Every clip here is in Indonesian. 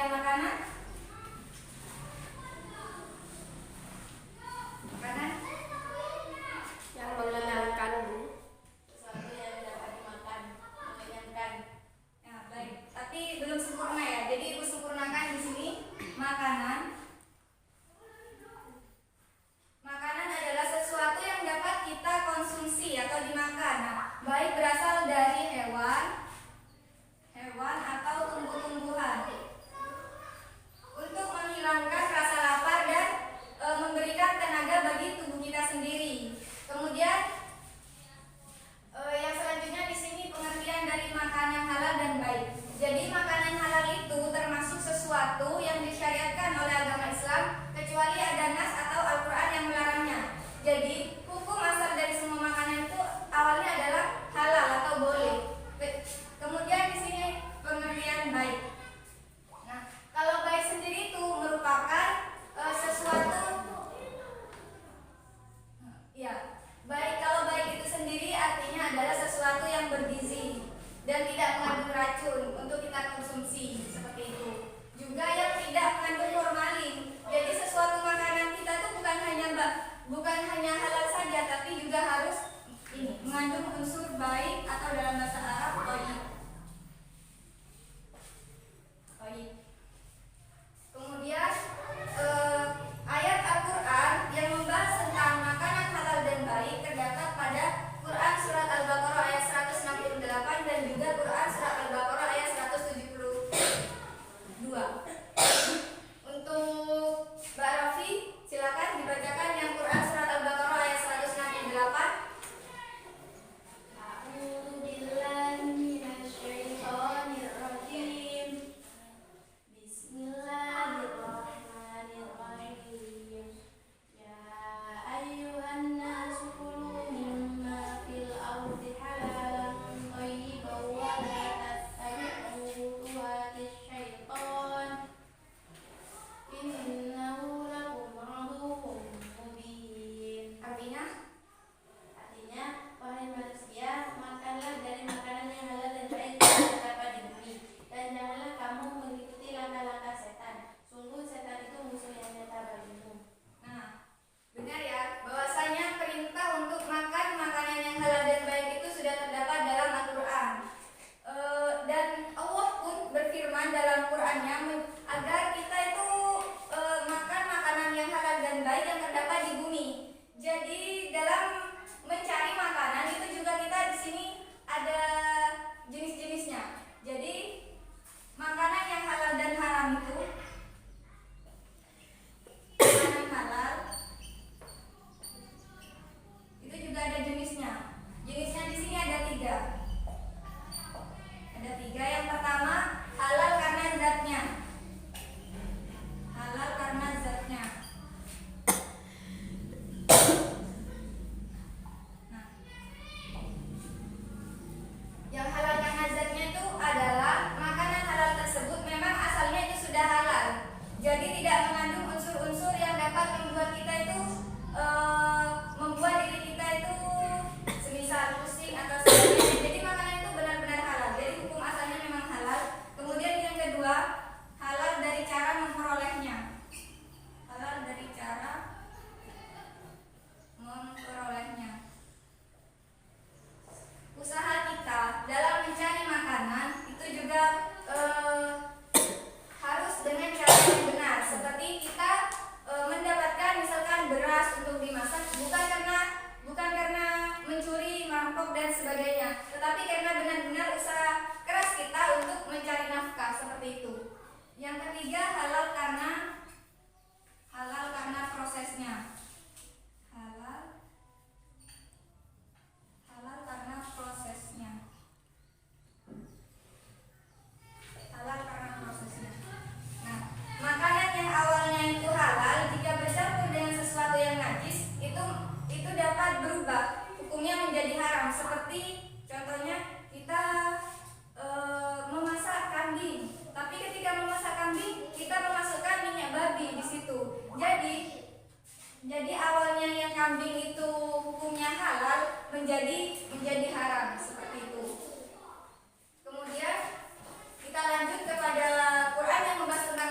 pengertian makanan? Makanan yang mengenyangkan. sesuatu yang dapat dimakan, mengenyangkan. Nah, baik. Tapi belum sempurna ya. Jadi Ibu sempurnakan di sini makanan. Makanan adalah sesuatu yang dapat kita konsumsi atau dimakan. Nah, baik berasal dari hewan atau tumbuh-tumbuhan. Untuk menghilangkan rasa lapar dan memberikan tenaga bagi tubuh kita sendiri. Kemudian yang selanjutnya di sini pengertian dari makanan halal dan baik. Jadi makanan halal itu termasuk sesuatu yang disyariatkan oleh agama Islam kecuali ada nas atau Al-Qur'an yang melarangnya. Jadi hukum asal dari semua makanan itu awalnya adalah halal atau boleh. Kemudian di sini pengertian baik. Nah, kalau baik sendiri itu merupakan sesuatu ya, baik kalau baik itu sendiri artinya adalah sesuatu yang bergizi dan tidak mengandung racun untuk kita konsumsi seperti itu. Juga yang tidak mengandung formalin. Jadi sesuatu makanan kita tuh bukan hanya halal saja tapi juga harus mengandung unsur baik atau dalam bahasa Arab thayyib. Kemudian ayat Al-Quran yang membahas tentang makanan halal dan baik terdapat pada Quran Surat Al-Baqarah ayat 168 dan juga Quran Surat Al-Baqarah ayat 172. Untuk Mbak Rafi, silakan dibacakan yang Quran Surat Al-Baqarah ayat 168. A'udzu billahi minasyaitonir rajim. Bismillahirrahmanirrahim. Ya ayyuhan nasu kulu mimma fil ardi halalan thayyiban wa la tattabi'u khutuwatis syaitan innahu lakum aduwwun mubin. Artinya, wahai manusia, makanlah dari makanan yang halal dan baik yang terdapat di bumi, dan janganlah kamu mengikuti langkah-langkah setan. Sungguh setan itu musuh yang nyata bagimu. Nah, benar ya, bahwasanya perintah untuk makan makanan yang halal dan baik itu sudah terdapat dalam Al-Quran. Dan Allah pun berfirman dalam Qurannya agar kita itu makan makanan yang halal dan baik yang terdapat di bumi. Jadi dalam mencari makanan itu juga kita di sini ada jenis-jenisnya. Jadi makanan yang halal dan haram itu, makanan halal itu juga ada jenisnya. Jenisnya di sini ada 3. Ada 3. Yang pertama halal karena zatnya. Halal karena zatnya. Nah, yang halal karena zatnya itu adalah makanan halal tersebut memang asalnya itu sudah halal. Jadi tidak mengandung unsur-unsur yang dapat membuat kita itu membuat diri kita itu semisal pusing atau sebagainya. Jadi makanan itu benar-benar halal. Jadi hukum asalnya memang halal. Kemudian yang kedua, halal dari cara memperolehnya. Halal dari cara memperolehnya. Usaha kita dalam mencari makanan itu juga harus dengan cara yang benar. Seperti kita mendapatkan misalkan beras untuk dimasak bukan karena mencuri, merampok dan sebagainya, tetapi karena benar-benar usaha keras kita untuk mencari nafkah seperti itu. Yang ketiga halal karena prosesnya. Halal karena prosesnya. Halal karena prosesnya. Nah, makanan yang awalnya itu halal jika bercampur dengan sesuatu yang najis itu dapat berubah hukumnya menjadi haram. Seperti contohnya kita memasak kambing, tapi ketika memasak kambing kita memasukkan minyak babi di situ. Jadi awalnya yang kambing itu hukumnya halal menjadi haram seperti itu. Kemudian kita lanjut kepada Quran yang membahas tentang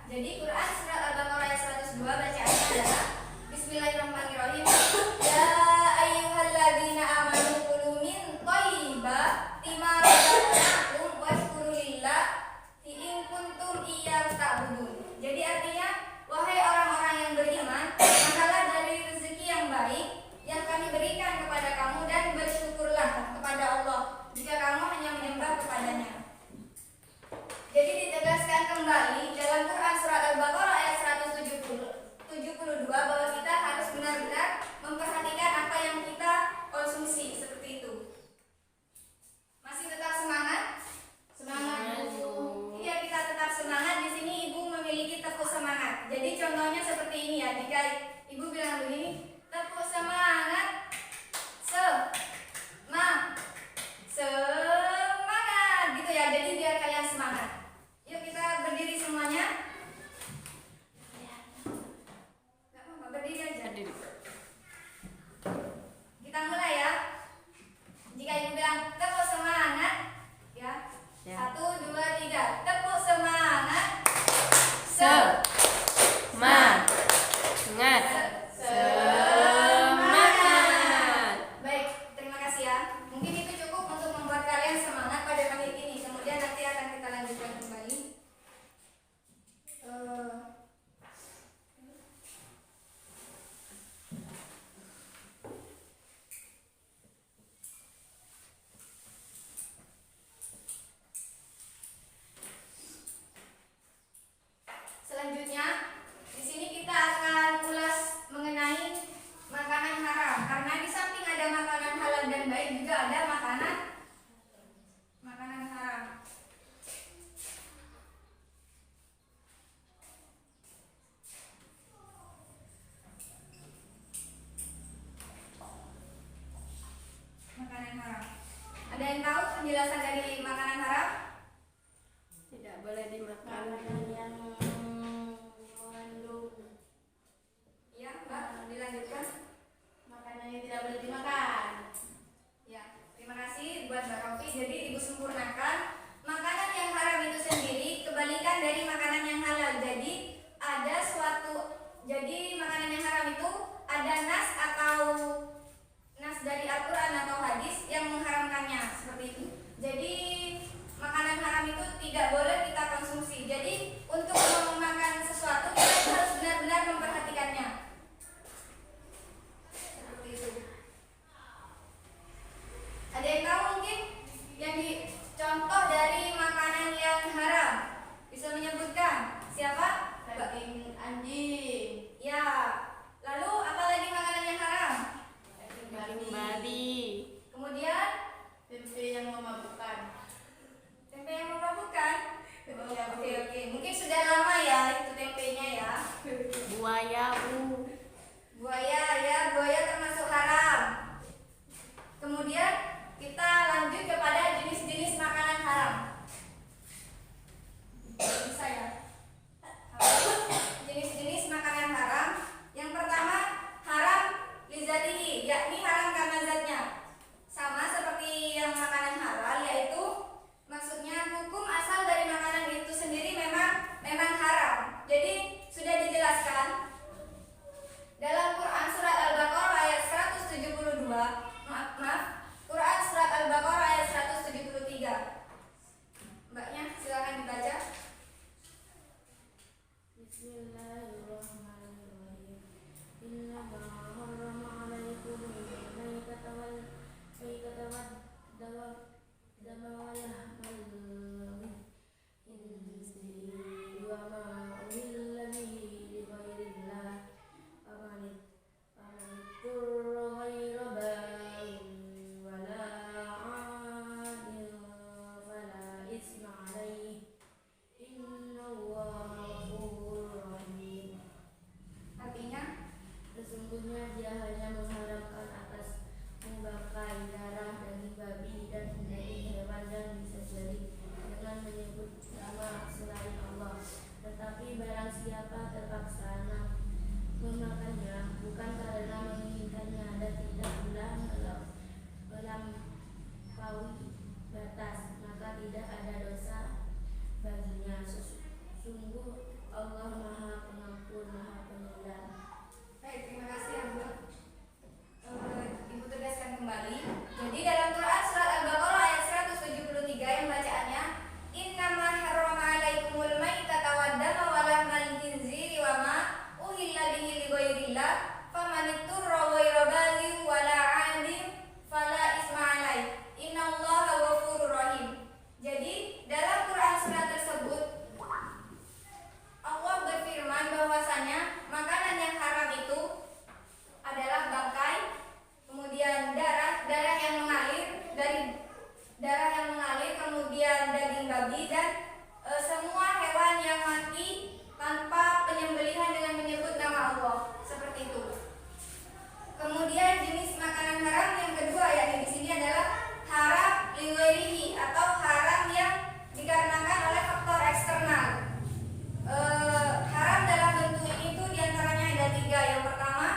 Jadi Quran surat Al-Baqarah ayat 102 bacaannya adalah Bismillahirrahmanirrahim. Ya ayyuhalladzina amanu kulu min thayyibati ma razaqnakum washkurulillah in kuntum iyyahu ta'budun. Jadi artinya, wahai orang-orang yang beriman, makanlah dari rezeki yang baik yang kami berikan kepada kamu dan bersyukurlah kepada Allah jika kamu hanya menyembah kepadanya. Jadi ditegaskan kembali dalam Quran surat Al-Baqarah ayat 172 bahwa kita harus benar-benar memperhatikan apa yang kita konsumsi, seperti itu. Masih tetap semangat? Semangat Bu. Iya, kita tetap semangat. Di sini Ibu memiliki tepuk semangat. Jadi contohnya seperti ini ya. Jika Ibu bilang begini, tepuk semangat. Semangat gitu ya. Jadi biar kalian semangat. Yuk kita berdiri semuanya. Gak apa-apa, berdiri aja. Kita mulai ya. Jika Ibu bilang tepuk semangat, ya. 1, 2, 3. Tepuk semangat. Semangat. Semangat. Baik, terima kasih ya. Mungkin itu cukup untuk membuat kalian semangat pada menit ini. Kemudian nanti akan kita lanjutkan kembali. Selanjutnya, di sini kita akan ulas mengenai makanan haram. Karena di samping ada makanan halal dan baik, juga ada makanan haram. Makanan haram. Ada yang tahu penjelasan dari makanan haram? Tidak boleh dimakan. Makanan yang mengandung Iya, Mbak, dilanjutkan. makanan yang tidak boleh dimakan. Ya, terima kasih buat Mbak Rofi. Jadi Ibu sempurnakan, makanan yang haram itu sendiri kebalikan dari makanan yang halal. Jadi makanan yang haram itu ada nas dari Al-Quran atau hadis yang mengharamkannya, seperti itu. Jadi makanan haram itu tidak boleh kita konsumsi. Jadi untuk memakan sesuatu kita harus benar-benar memperhatikannya. Seperti itu. Ada yang tahu mungkin yang contoh dari makanan yang haram? Bisa menyebutkan siapa? Daging anjing, Ya. Lalu apa lagi makanan yang haram? daging babi, Babi. Kemudian tempe yang memabukkan. tempe yang memabukkan. Oke. Mungkin sudah lama ya itu tempenya ya. Buaya, Bu. Buaya termasuk haram. Kemudian kita lanjut kepada jenis-jenis makanan haram. Bisa ya? Jenis-jenis makanan haram. Yang pertama, haram lizatihi, yakni haram karena zatnya. Sama seperti yang makanan halal, yaitu maksudnya hukum asal dari makanan itu sendiri memang haram. Jadi sudah dijelaskan dalam Quran surat Al-Baqarah ayat 172. Quran surat Al-Baqarah ayat 173. Mbaknya silakan dibaca. Bismillahirrahmanirrahim. Innama harrama 'alaikumul maitata wal dama wal lahmal khinzir wa ma uhilla bihi li ghairillah faman turra ghaira baghin wala 'adin fala isma 'alaihi innallaha ghafurur rahim. Artinya, Sesungguhnya dia hanya mengharamkan atas membakar darah daging babi dan daging hewan yang disembelih dengan menyebut nama selain Allah. Tetapi barang siapa terpaksa memakannya bukan karena menginginkannya dan tidak pula melampaui batas, maka tidak ada dosa baginya. Sungguh Allah manitturra ghaira baghin wala 'adin fala isma 'alaih. Innallaha ghafurur rahim. Jadi dalam Quran surat tersebut Allah berfirman bahwasanya makanan yang haram itu adalah bangkai, kemudian darah yang mengalir dari darah yang mengalir, kemudian daging babi dan semua hewan yang mati tanpa penyembelihan dengan menyebut nama Allah, seperti itu. Kemudian jenis makanan haram yang kedua yakni di sini adalah haram li ghairihi atau haram yang dikarenakan oleh faktor eksternal. Haram dalam bentuk ini tuh diantaranya ada 3. Yang pertama,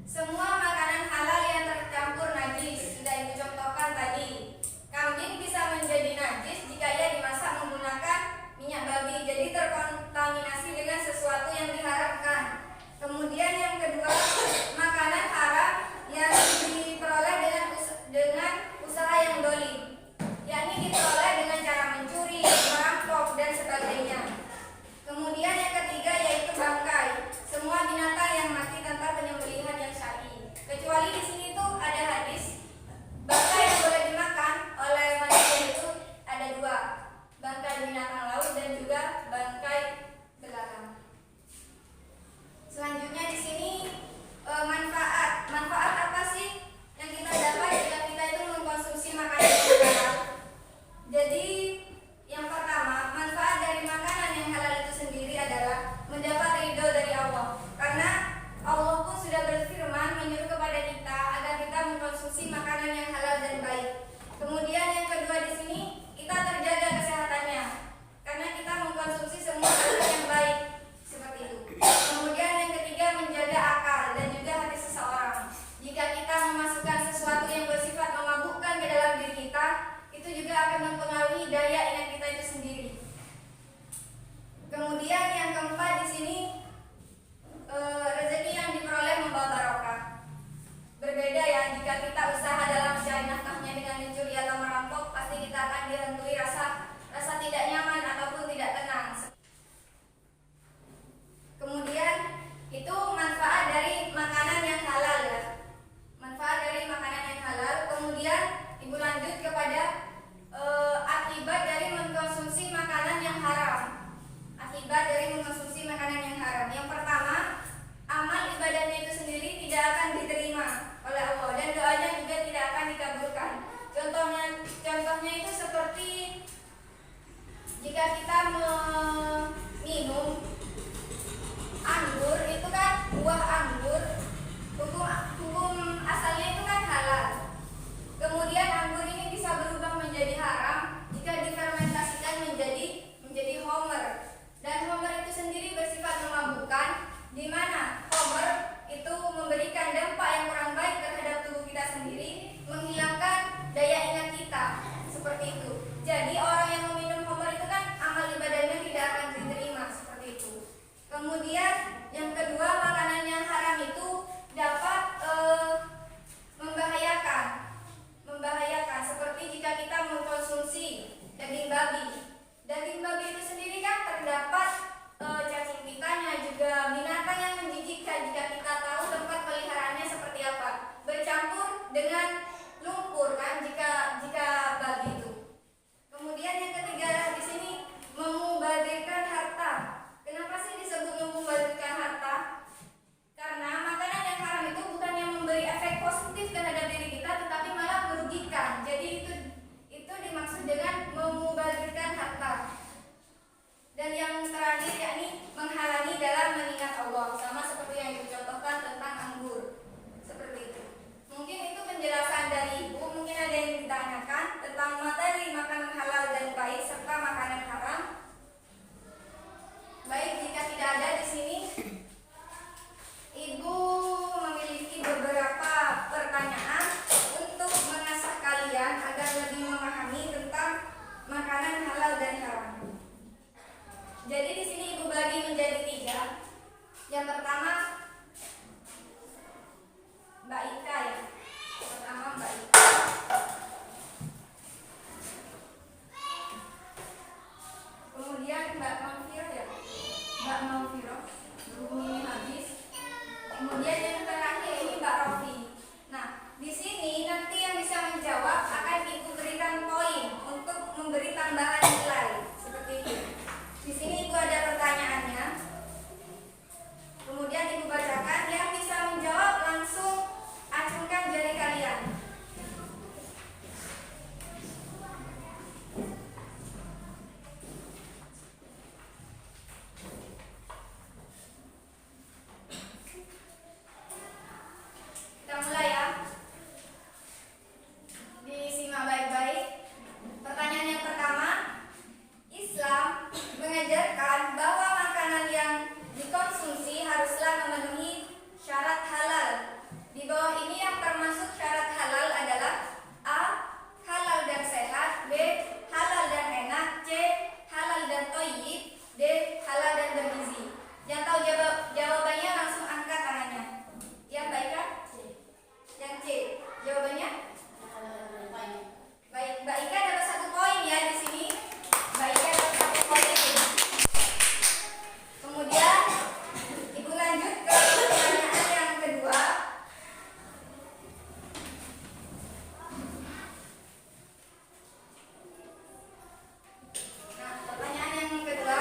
semua makanan halal yang tercampur najis. Sudah ibu contohkan tadi. Kambing bisa menjadi najis jika ia dimasak menggunakan minyak babi, jadi terkontaminasi dengan sesuatu yang diharamkan. Kemudian yang kedua, makanan haram yang diperoleh dengan usaha yang dolim, yakni diperoleh dengan cara mencuri, merampok dan sebagainya. Kemudian yang ketiga yaitu bangkai, semua binatang yang mati tanpa penyembelihan yang syar'i. Kecuali di sini tuh ada hadis bangkai yang boleh dimakan oleh manusia itu ada 2, bangkai binatang laut dan juga bangkai belalang. Selanjutnya di sini manfaat apa sih yang kita dapat jika kita itu mengkonsumsi makanan yang halal? Jadi yang pertama, manfaat dari makanan yang halal itu sendiri adalah mendapat ridho dari Allah, karena Allah pun sudah berfirman menyuruh kepada kita agar kita mengkonsumsi makanan yang halal dan baik. Kemudian yang kedua di sini kita terjaga kesehatannya karena kita mengkonsumsi semua makanan yang baik, seperti itu. Kemudian yang ketiga menjaga akal dan juga hati seseorang. Jika kita memasukkan sesuatu yang bersifat memabukkan ke dalam diri kita, itu juga akan mempengaruhi daya ingat kita itu sendiri. Kemudian yang keempat di sini rezeki yang diperoleh membawa barokah. Berbeda ya, jika kita usaha dalam mencari nafkahnya dengan mencuri atau merampok, pasti kita akan dihantui rasa tidak nyaman ataupun tidak tenang. Kemudian itu manfaat dari makanan yang halal ya. Manfaat dari makanan yang halal. Kemudian ibu lanjut kepada akibat dari mengkonsumsi makanan yang haram. Akibat dari mengkonsumsi makanan yang haram. Yang pertama, amal ibadahnya itu sendiri tidak akan diterima oleh Allah dan doanya juga tidak akan dikabulkan. Contohnya itu seperti jika kita minum anggur, itu kan buah anggur, hukum asalnya itu kan halal. Kemudian anggur ini bisa berubah menjadi haram jika difermentasikan menjadi homer. Dan homer itu sendiri bersifat memabukkan, di mana homer itu memberikan dampak yang kurang baik terhadap tubuh kita sendiri, menghilangkan daya ingat kita, seperti itu. Jadi orang yang meminum homer itu kan amal ibadahnya tidak akan diterima, seperti itu. Kemudian yang kedua, makanan yang haram itu dapat membahayakan, seperti jika kita mengkonsumsi daging babi. Daging babi itu sendiri kan terdapat cacing pitanya, juga binatang yang menjijikkan jika kita tahu tempat peliharaannya seperti apa, bercampur dengan lumpur kan jika babi itu. Kemudian yang ketiga di sini memubazirkan harta. Kenapa sih disebut memubazirkan harta? Karena makanan yang haram itu bukan yang memberi efek positif terhadap diri kita, tetapi malah merugikan. Jadi itu dimaksud dengan memubazirkan harta. Dan yang terakhir yakni menghalangi dalam mengingat Allah, sama seperti yang dicontohkan tentang anggur, seperti itu. Mungkin itu penjelasan dari ibu. Mungkin ada yang ditanyakan tentang materi makanan halal dan baik serta makanan haram. Baik, jika tidak ada di sini, ibu memiliki beberapa pertanyaan untuk mengasah kalian agar lebih memahami tentang makanan halal dan haram. Jadi di sini ibu bagi menjadi 3. Yang pertama, Kemudian yang terakhir ini Mbak Rofi. Nah, di sini nanti yang bisa menjawab akan Ibu berikan poin untuk memberi tambahan nilai seperti ini. Di sini Ibu ada pertanyaannya. Kemudian Ibu bacakan, yang bisa menjawab langsung acungkan jari kalian. Kita mulai ya. Disimak baik-baik. Pertanyaan yang pertama, Islam mengajarkan bahwa makanan yang dikonsumsi haruslah memenuhi syarat halal. Di bawah ini yang termasuk syarat halal adalah A. Halal dan sehat, B. Halal dan enak, C. Halal dan thayyib, D. Halal dan bergizi. Yang tahu jawabannya langsung angkat tangannya. Ya, Mbak Ika? Yang C. Jawabannya? Baik, Mbak Ika dapat 1 poin ya di sini. Mbak Ika dapat 1 poin. Kemudian Ibu lanjut ke pertanyaan yang kedua. Nah, pertanyaan yang kedua,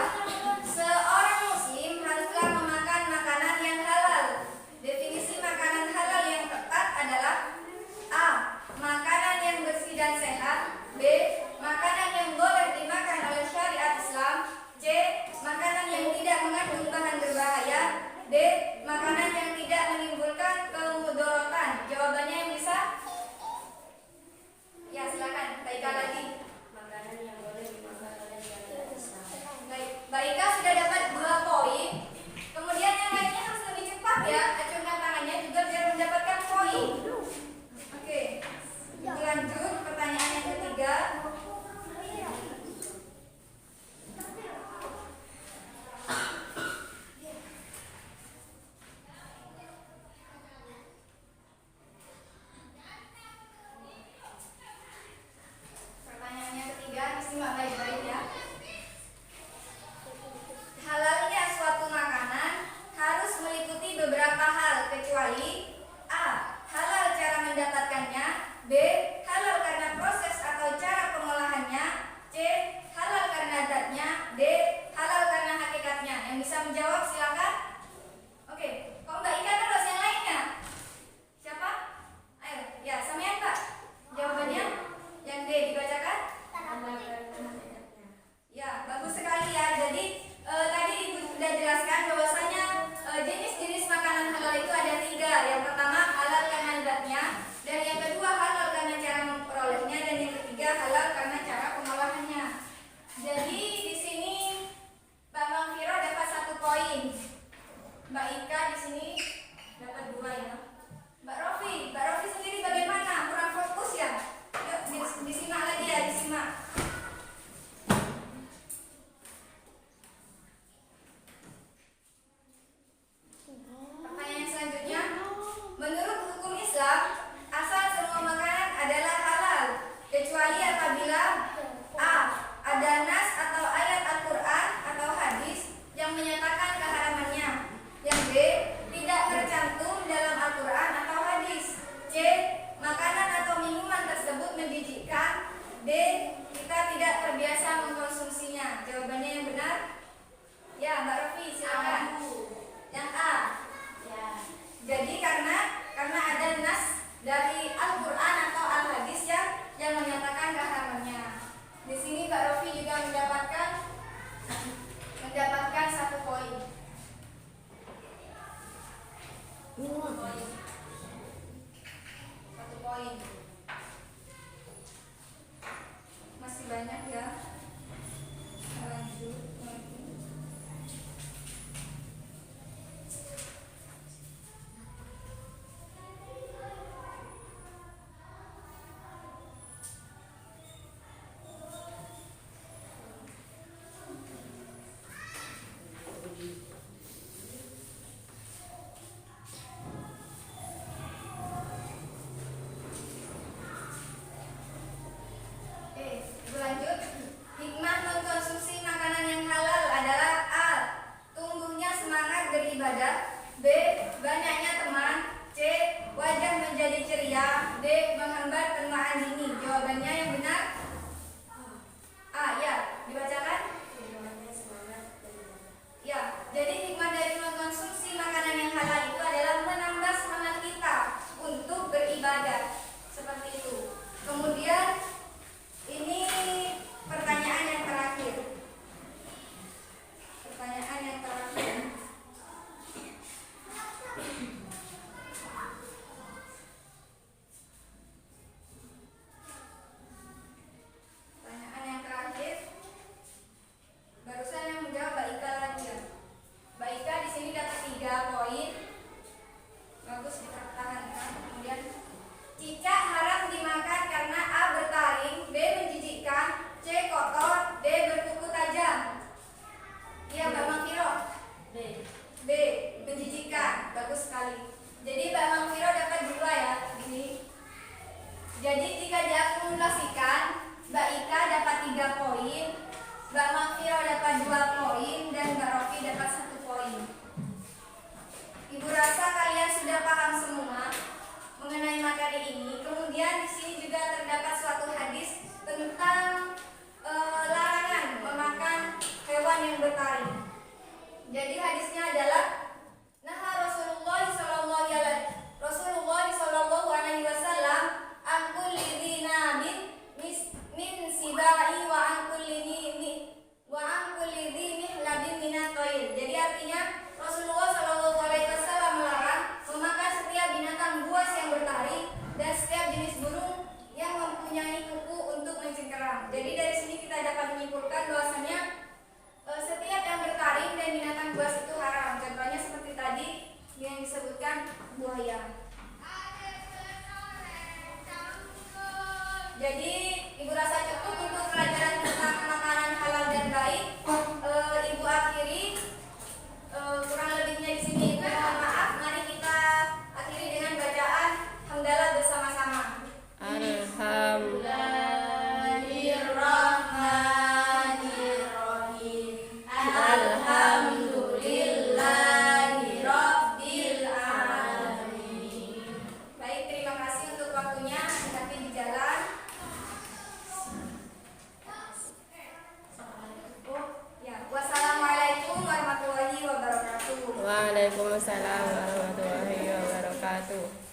seorang muslim haruslah memakan makanan yang halal. Definisi makanan halal yang tepat adalah A. Makanan yang bersih dan sehat, B. Makanan yang boleh dimakan oleh syariat Islam, C. Makanan yang tidak mengandung bahan berbahaya, D. Makanan yang tidak menimbulkan kemudorotan. Jawabannya yang bisa? Ya, silakan. Mbak Ika lagi. Makanan yang boleh dimakan oleh syariat Islam. Baik, Mbak Ika sudah dapat 2 poin. Kemudian yang lainnya harus lebih cepat ya, acungkan tangannya juga biar mendapatkan poin. Oke, Ibu lanjut pertanyaan yang ketiga. Pertanyaan yang ketiga, disimak baik-baik ya. Halalnya suatu makanan harus meliputi beberapa hal kecuali A. Halal cara mendapatkannya, B. Halal karena proses atau cara pengolahannya, C. Halal karena zatnya, D. Halal karena hakikatnya. Yang bisa menjawab silakan. Oke, kok Mbak Ika terus yang lainnya? Siapa? Ayo, ya sampean Pak. Jawabannya yang D dibacakan. Ya, bagus sekali ya. Jadi tadi Ibu sudah jelaskan bahwasanya jenis-jenis makanan halal itu ada 3. Yang pertama halal karena zatnya, dan yang kedua halal karena cara memperolehnya, dan yang ketiga halal karena cara pengolahannya. Jadi di sini Mbak Mangfira dapat 1 poin. Mbak Ika di sini dapat 2 ya. Mbak Rofi sendiri bagaimana? Kurang fokus ya? Yuk disimak lagi ya, disimak. Pertanyaan selanjutnya, menurut hukum Islam, asal semua makanan adalah halal kecuali apabila A. Ada nas atau ayat Al-Quran atau hadis yang menyatakan keharamannya, yang B. Tidak tercantum dalam Al-Quran atau hadis, C. Makanan atau minuman tersebut menjijikkan, D. Kita tidak terbiasa mengkonsumsinya. Jawabannya yang benar? Ya, Mbak Rofi silakan. Yang A. Ya. Jadi karena ada nas dari Al-Quran atau Al-Hadis yang menyatakan keharamannya. Di sini Mbak Rofi juga mendapatkan 1 poin. 1 poin. Masih banyak ya. Lanjut. Jadi Mbak Mangfiro dapat 2 ya. Ini. Jadi jika diakumulasikan, Mbak Ika dapat 3 poin, Mbak Mangfiro dapat 2 poin, dan Mbak Rofi dapat 1 poin. Ibu rasa kalian sudah paham semua mengenai materi ini. Kemudian di sini juga terdapat suatu hadis tentang larangan memakan hewan yang bertaring. Jadi hadisnya adalah Rasulullah sallallahu alaihi wasallam an kulli dhinabin min sibai wa an kulli dhi mihlabin minat thair. Jadi artinya Rasulullah sallallahu alaihi wasallam melarang memakan setiap binatang buas yang bertaring dan setiap jenis burung yang mempunyai kuku untuk mencengkeram. Jadi dari sini kita dapat menyimpulkan bahwasanya setiap yang bertaring dan binatang buas itu haram. Contohnya seperti tadi yang disebutkan buaya. Jadi ibu rasa cukup untuk pelajaran tentang makanan halal dan baik. Ibu akhiri, kurang lebihnya di sini ibu mohon maaf. Mari kita akhiri dengan bacaan hamdalah bersama-sama. Bismillahirrahmanirrahim. Alhamdulillahirabbil alamin. Baik, terima kasih untuk waktunya. Hati-hati di jalan. Wassalamualaikum warahmatullahi wabarakatuh. Waalaikumsalam warahmatullahi wabarakatuh.